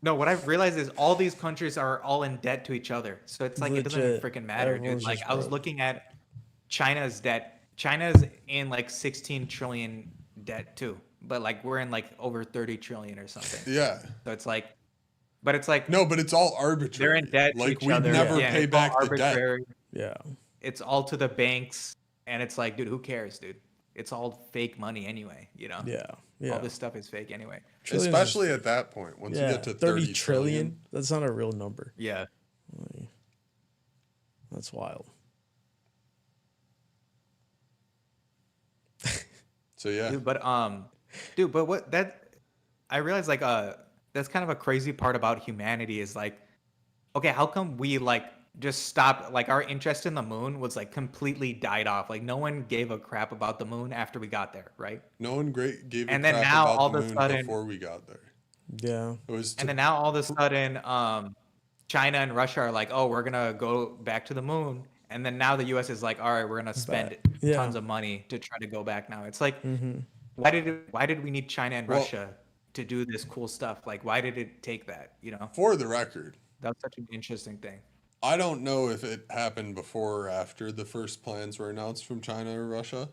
no, what I've realized is all these countries are all in debt to each other. So it's like it doesn't even Legit. freaking matter, dude. Everyone's Like just I was broke. looking at China's debt. China's in like 16 trillion debt too, but like we're in like over 30 trillion or something. Yeah. So it's like, but it's like No, but it's all arbitrary. they're in debt to Like each we other. never Yeah, pay it's all back the debt. arbitrary. Yeah. It's all to the banks, and it's like, dude, who cares, dude? It's all fake money anyway, you know? Yeah. Yeah. All this stuff is fake anyway. Trillions is Especially at that point, once you Yeah. get to 30 30 trillion. That's not a real number. Yeah. That's wild. So yeah, Dude, but what that I realized like that's kind of a crazy part about humanity is like, okay, how come we like just stopped, like our interest in the moon was like completely died off. Like no one gave a crap about the moon after we got there, right? no one gave a And then crap now about all the of a moon sudden- before we got there. Yeah. It was And then now all of a sudden, China and Russia are like, oh, we're gonna go back to the moon. And then now the U.S. is like, all right, we're gonna spend Yeah. tons of money to try to go back now. It's like, why did we need China and Well- Russia to do this cool stuff? Like, why did it take that? You know, for the record. that's such an interesting thing. I don't know if it happened before or after the first plans were announced from China or Russia,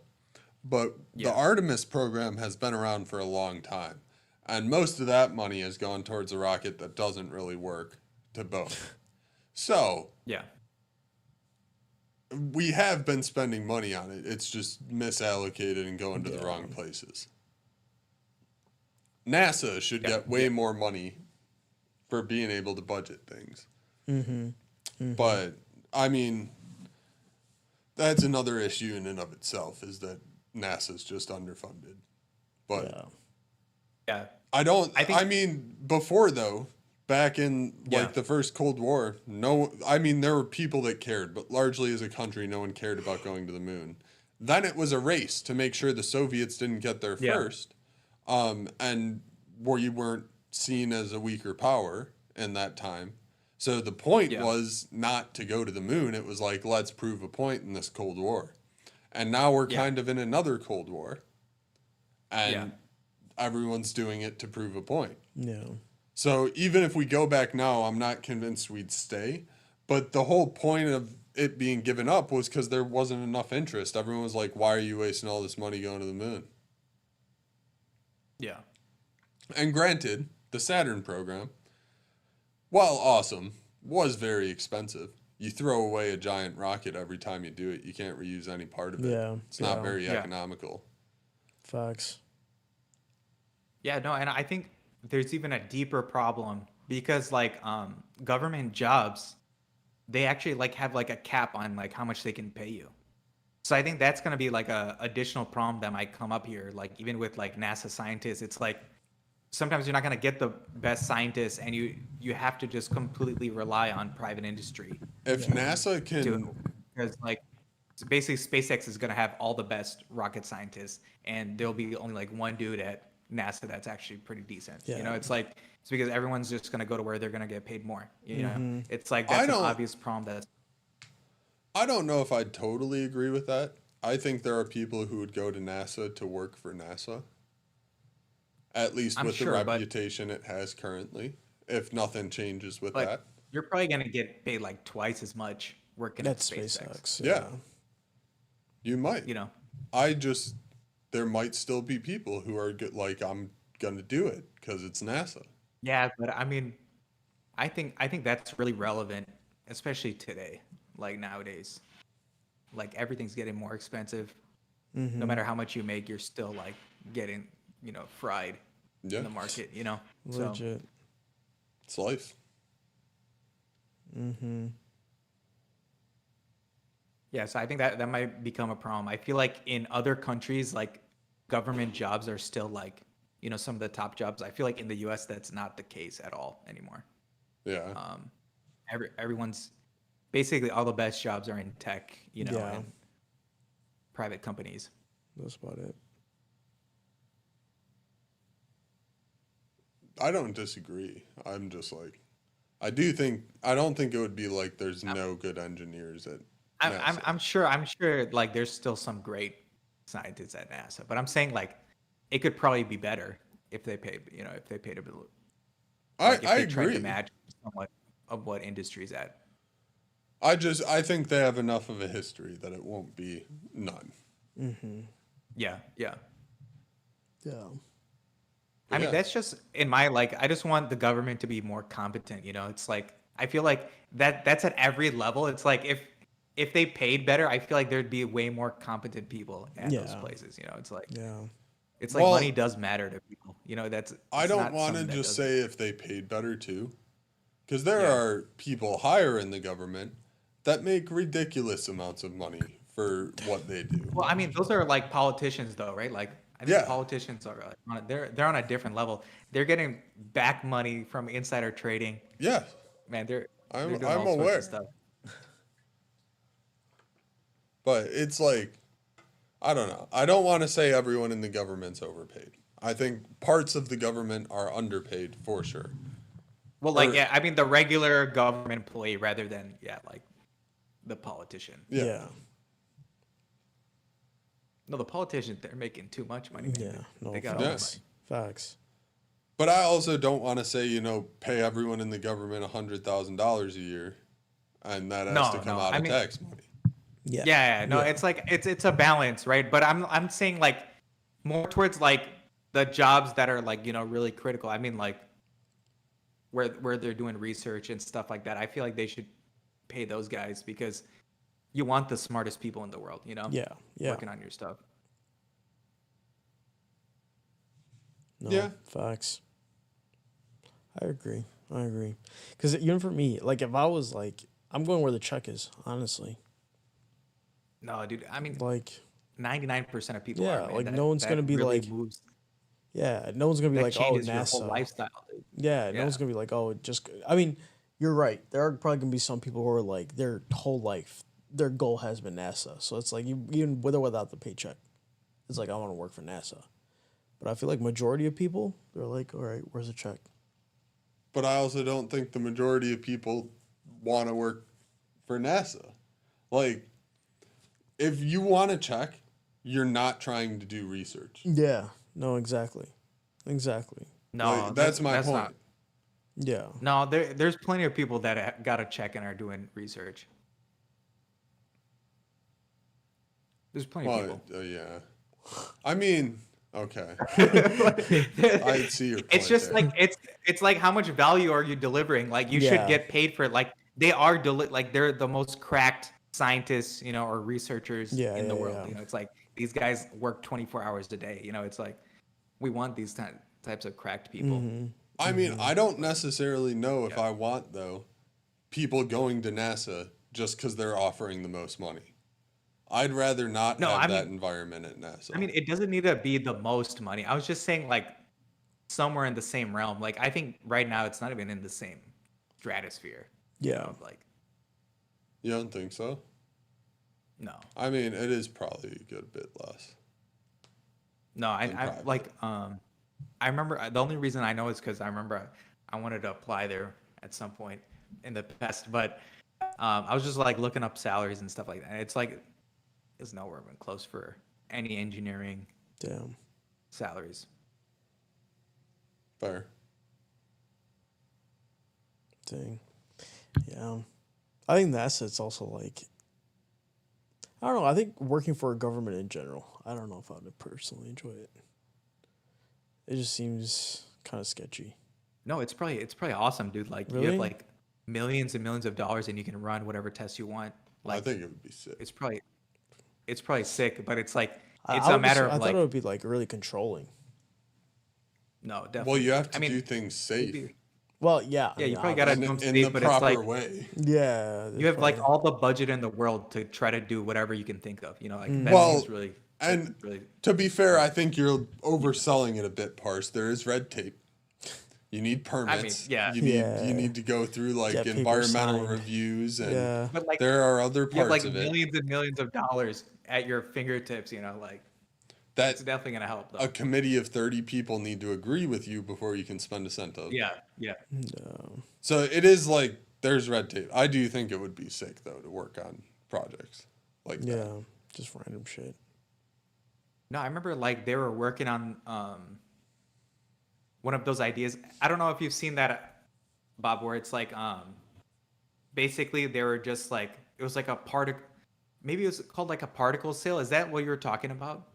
but the Yeah. Artemis program has been around for a long time. And most of that money has gone towards a rocket that doesn't really work to both. So Yeah. we have been spending money on it. It's just misallocated and going to the Yeah. wrong places. NASA should get way more money for being able to budget things. But I mean, that's another issue in and of itself, is that NASA's just underfunded. But Yeah. Yeah. I mean, before though, back in Yeah. like the first Cold War, there were people that cared, but largely as a country, no one cared about going to the moon. Then it was a race to make sure the Soviets didn't get there Yeah. first, and where you weren't seen as a weaker power in that time. So the point Yeah. was not to go to the moon. It was like, let's prove a point in this Cold War. And now we're Yeah. kind of in another Cold War. And Yeah. everyone's doing it to prove a point. Yeah. So even if we go back now, I'm not convinced we'd stay. But the whole point of it being given up was because there wasn't enough interest. Everyone was like, why are you wasting all this money going to the moon? Yeah. And granted, the Saturn program, while awesome, was very expensive. You throw away a giant rocket every time you do it. You can't reuse any part of it. Yeah, It's not yeah. very Yeah. economical. Facts. Yeah, no, and I think there's even a deeper problem because like government jobs, they actually like have like a cap on like how much they can pay you. So I think that's gonna be like a additional problem that might come up here. Like even with like NASA scientists, it's like sometimes you're not gonna get the best scientists, and you have to just completely rely on private industry If NASA to can, because like so basically SpaceX is gonna have all the best rocket scientists, and there'll be only like one dude at NASA that's actually pretty decent. You know, Yeah. it's because everyone's just gonna go to where they're gonna get paid more. You know, it's like I that's an don't- obvious problem. That's I don't know if I'd totally agree with that. I think there are people who would go to NASA to work for NASA. At least I'm with sure, the but- reputation it has currently, if nothing changes with but that. you're probably gonna get paid like twice as much working at That's SpaceX. SpaceX. Yeah. You might. You know, There might still be people who are good, like, I'm going to do it because it's NASA. yeah, but I mean, I think that's really relevant, especially today, like nowadays. Like everything's getting more expensive. No matter how much you make, you're still like getting, fried Yeah. in the market, So Legit. It's life. yeah, so I think that might become a problem. I feel like in other countries, like government jobs are still like, some of the top jobs. I feel like in the US that's not the case at all anymore. Yeah. Everyone's basically all the best jobs are in tech, Yeah. and private companies. That's about it. I don't disagree. I'm just like, I don't think it would be like there's no good engineers at NASA. I'm sure like there's still some great scientists at NASA, but I'm saying like it could probably be better if they paid, if they paid a bit. Like, if I they tried agree. to match somewhat of what industry's at. I think they have enough of a history that it won't be none. Yeah, yeah. Yeah. I mean, Yeah. that's just in my like. I just want the government to be more competent. It's like I feel like that's at every level. It's like if they paid better, I feel like there'd be way more competent people at those Yeah. places. It's like Yeah. it's like Well, money does matter to people. That's I it's don't not want to something that just doesn't- say if they paid better too, because there Yeah. are people higher in the government that make ridiculous amounts of money for what they do. Well, I mean, those are like politicians, though, right? Like, I think Yeah. politicians are like, they're on a different level. They're getting back money from insider trading. Yeah, Man, they're I'm doing all sorts aware. of stuff. but it's like, I don't know. I don't want to say everyone in the government's overpaid. I think parts of the government are underpaid for sure. Well, like, Or- yeah, I mean, the regular government employee rather than like the politician. Yeah. Yeah. No, the politicians, they're making too much money. Yeah. man. No, They got all the facts. Facts. But I also don't want to say, pay everyone in the government $100,000 a year and that has No, to come no. out I of mean, tax money. yeah. No, Yeah. it's like it's a balance, right? But I'm saying like more towards like the jobs that are like, really critical. I mean, like where they're doing research and stuff like that. I feel like they should pay those guys because you want the smartest people in the world, Yeah. Yeah. working on your stuff. No, Yeah. facts. I agree. Because even for me, like if I was like, I'm going where the check is, honestly. No, dude. I mean, Like, 99% of people yeah, are, man. like no one's gonna That be really like, moves. yeah, no one's gonna be That like, oh, changes your whole NASA. lifestyle, dude. Yeah, no Yeah. one's gonna be like, oh, just. I mean, you're right. There are probably gonna be some people who are like, their whole life, their goal has been NASA. So it's like, even with or without the paycheck, it's like I want to work for NASA. But I feel like majority of people, they're like, all right, where's the check? But I also don't think the majority of people want to work for NASA. Like, if you want to check, you're not trying to do research. Yeah. No, exactly. No, Like, that's my point. not. Yeah. No, there's plenty of people that got a check and are doing research. There's plenty of Well, people. yeah. I mean, okay. I see your point. It's just there. like it's like how much value are you delivering? Like you Yeah. should get paid for it. Like they are like they're the most cracked scientists, or researchers Yeah, in the yeah, world. yeah. It's like these guys work 24 hours a day. It's like we want these types of cracked people. Mm-hmm. I mean, I don't necessarily know if I want, though, people going to NASA just because they're offering the most money. I'd rather not have that environment at NASA. I mean, it doesn't need to be the most money. I was just saying, like, somewhere in the same realm. Like, I think right now it's not even in the same stratosphere. Yeah. Like, You don't think so? no, I mean, it is probably a good bit less. no. I private. like, I remember the only reason I know is because I remember I wanted to apply there at some point in the past, but I was just like looking up salaries and stuff like that. And it's like it's nowhere even close for any engineering Damn. salaries. Fair. Dang. Yeah. I think it's also like, I don't know. I think working for a government in general, I don't know if I would personally enjoy it. It just seems kind of sketchy. No, it's probably awesome, dude. Like you Really? have like millions and millions of dollars, and you can run whatever tests you want. I Like think it would be sick. it's probably sick, but it's like I- it's I a would just- matter I of thought like it would be like really controlling. no, definitely. Well, you have to I mean, do things safe Well, yeah. Yeah, you probably got gotta in, do them in the safe, but it's proper like way. Yeah. you have like all the budget in the world to try to do whatever you can think of. Like that Well, seems really and really. To be fair, I think you're overselling it a bit, Parse. There is red tape. You need permits. yeah. You need to go through like Get papers environmental signed. reviews, and Yeah. But like there are other you have parts like of it millions and millions of dollars at your fingertips. Like that it's definitely gonna help though. a committee of 30 people need to agree with you before you can spend a cent of. Yeah, yeah. No. So it is like there's red tape. I do think it would be sick though to work on projects like Yeah. that. Just random shit. No, I remember like they were working on one of those ideas. I don't know if you've seen that, Bob, where it's like basically they were just like it was like a particle. Maybe it was called like a particle sail. Is that what you were talking about?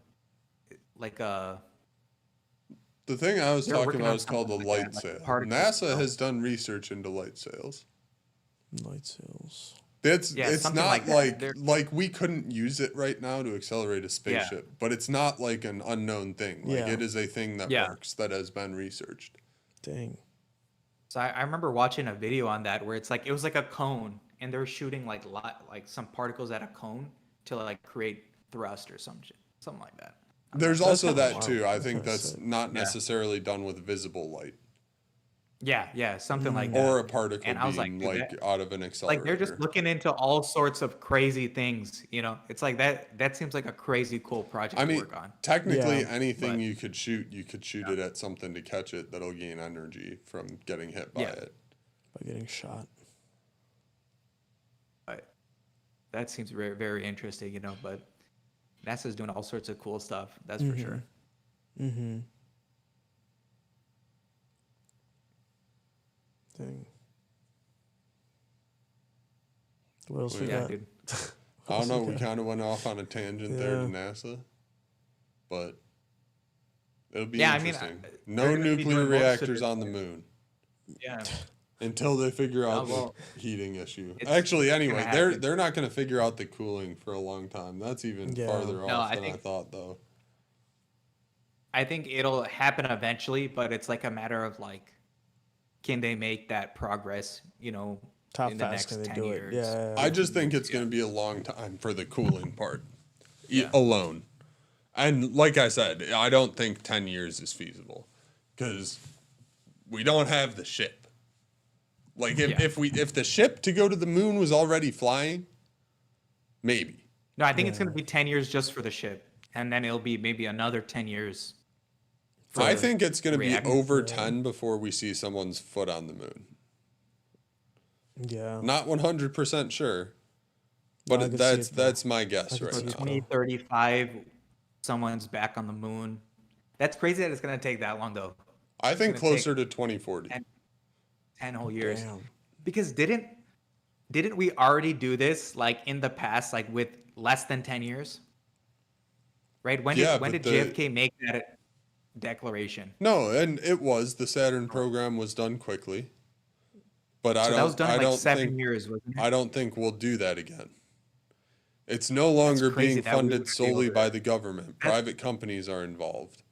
Like The thing I was They're talking working about on is called the something like light that, like sail. particle NASA sail. has done research into light sails. Light sails. It's something not like that. like They're- like we couldn't use it right now to accelerate a spaceship, but it's not like an unknown thing. Like Yeah. it is a thing that Yeah. works that has been researched. Dang. So I remember watching a video on that where it's like it was like a cone and they were shooting like some particles at a cone to like create thrust or something like that. There's That's also kinda that wild. too. I That's think kinda that's sick. not Yeah. necessarily done with visible light Yeah, something like that. or a particle And I was like, beam dude, like that- out of an accelerator. Like they're just looking into all sorts of crazy things. It's like that seems like a crazy cool project I to mean, work on. technically Yeah, anything but- you could shoot it at something to catch it that'll gain energy from getting hit by Yeah. it. By getting shot. But that seems very, very interesting, but NASA's doing all sorts of cool stuff, that's for sure. Mm-hmm. Dang. What else we Yeah, got? dude. I don't know. We kind of went off on a tangent there to Yeah. NASA, but it'll be Yeah, I mean, interesting. they're No gonna be nuclear doing most of reactors it. on the moon Yeah. until they figure out well, the heating issue. it's Actually, gonna anyway, happen. they're not going to figure out the cooling for a long time. That's even Yeah. farther No, off I than I think- thought, though. I think it'll happen eventually, but it's like a matter of like, can they make that progress? You know, How in the fast next can they 10 do years. it? Yeah. I just think it's going to be a long time for the cooling part Yeah. alone. And like I said, I don't think 10 years is feasible because we don't have the ship. Like Yeah. if the ship to go to the moon was already flying, maybe. No, I think it's going to be 10 years just for the ship, and then it'll be maybe another 10 years. I for think it's going to be reactor. over 10 before we see someone's foot on the moon. Yeah. Not 100% sure, but I could see it, though. that's my guess could right see now. it, though. 2035, someone's back on the moon. That's crazy that it's going to take that long, though. I think gonna closer to 2040. 10 whole years. Damn. Because didn't we already do this like in the past, like with less than 10 years? Right? When Yeah, did but JFK make that declaration? No, and it was the Saturn program was done quickly. But I So that was don't done I in don't like 7 think years, wasn't it? I don't think we'll do that again. It's no longer crazy being that we funded would be able solely to- by the government. Private companies are involved.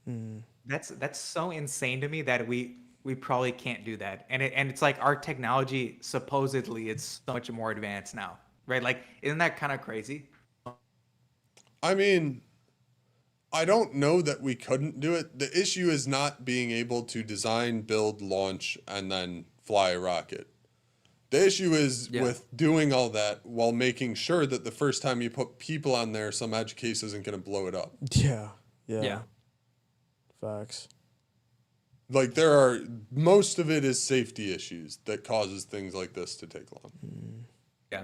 That's so insane to me that we probably can't do that. And it's like our technology supposedly it's so much more advanced now, right? Like, isn't that kind of crazy? I mean, I don't know that we couldn't do it. The issue is not being able to design, build, launch, and then fly a rocket. The issue is Yeah. with doing all that while making sure that the first time you put people on there, some edge case isn't going to blow it up. Yeah. Yeah. Yeah. Facts. Like most of it is safety issues that causes things like this to take long. Yeah.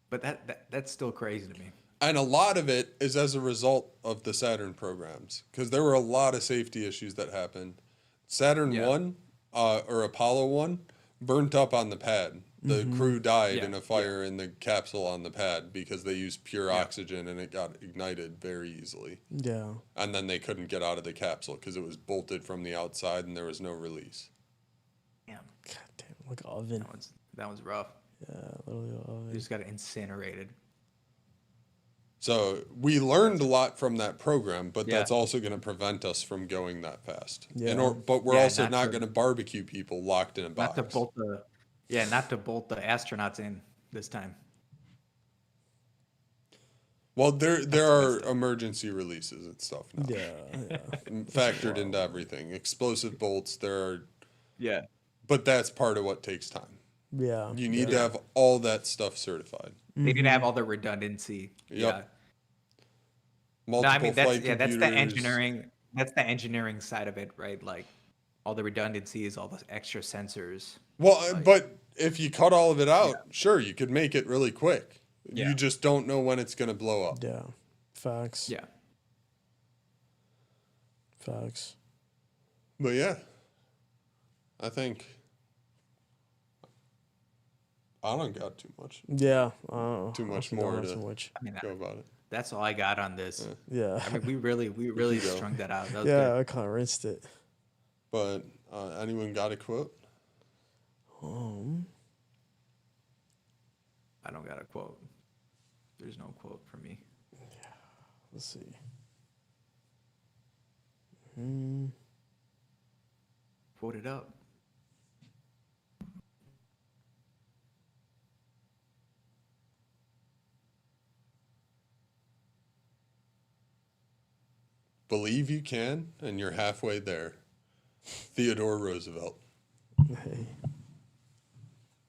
But that's still crazy to me. And a lot of it is as a result of the Saturn programs because there were a lot of safety issues that happened. Saturn Yeah. 1 or Apollo 1 burnt up on the pad. The crew died Yeah, in a fire in the capsule on the pad because they used pure oxygen and it got ignited very easily. Yeah. And then they couldn't get out of the capsule because it was bolted from the outside and there was no release. Damn. God damn. Like an oven. That was rough. Yeah. Literally an We oven. just got incinerated. So we learned a lot from that program, but Yeah. that's also going to prevent us from going that fast. Yeah. But we're Yeah, also not not to- going to barbecue people locked in a box. Not to bolt the astronauts in this time. Well, there are emergency releases and stuff now, Yeah. Yeah. factored into everything. Explosive bolts, Yeah. but that's part of what takes time. Yeah. You need to have all that stuff certified. They need to have all the redundancy. Yep. Yeah. Multiple No, I mean flight that's the computers. engineering. That's the engineering side of it, right? Like all the redundancies, all the extra sensors. Well, but if you cut all of it out, sure, you could make it really quick. Yeah. You just don't know when it's going to blow up. Yeah. Facts. Yeah. Facts. But yeah, I think I don't got too much Yeah. Too much honestly, more don't have to- too much. I mean, go about it. that's all I got on this. Yeah. I mean, we really go. strung that out. That was Yeah. good. I kind of rinsed it. But anyone got a quote? I don't got a quote. There's no quote for me. Let's see. Quote it up. Believe you can, and you're halfway there. Theodore Roosevelt. Hey.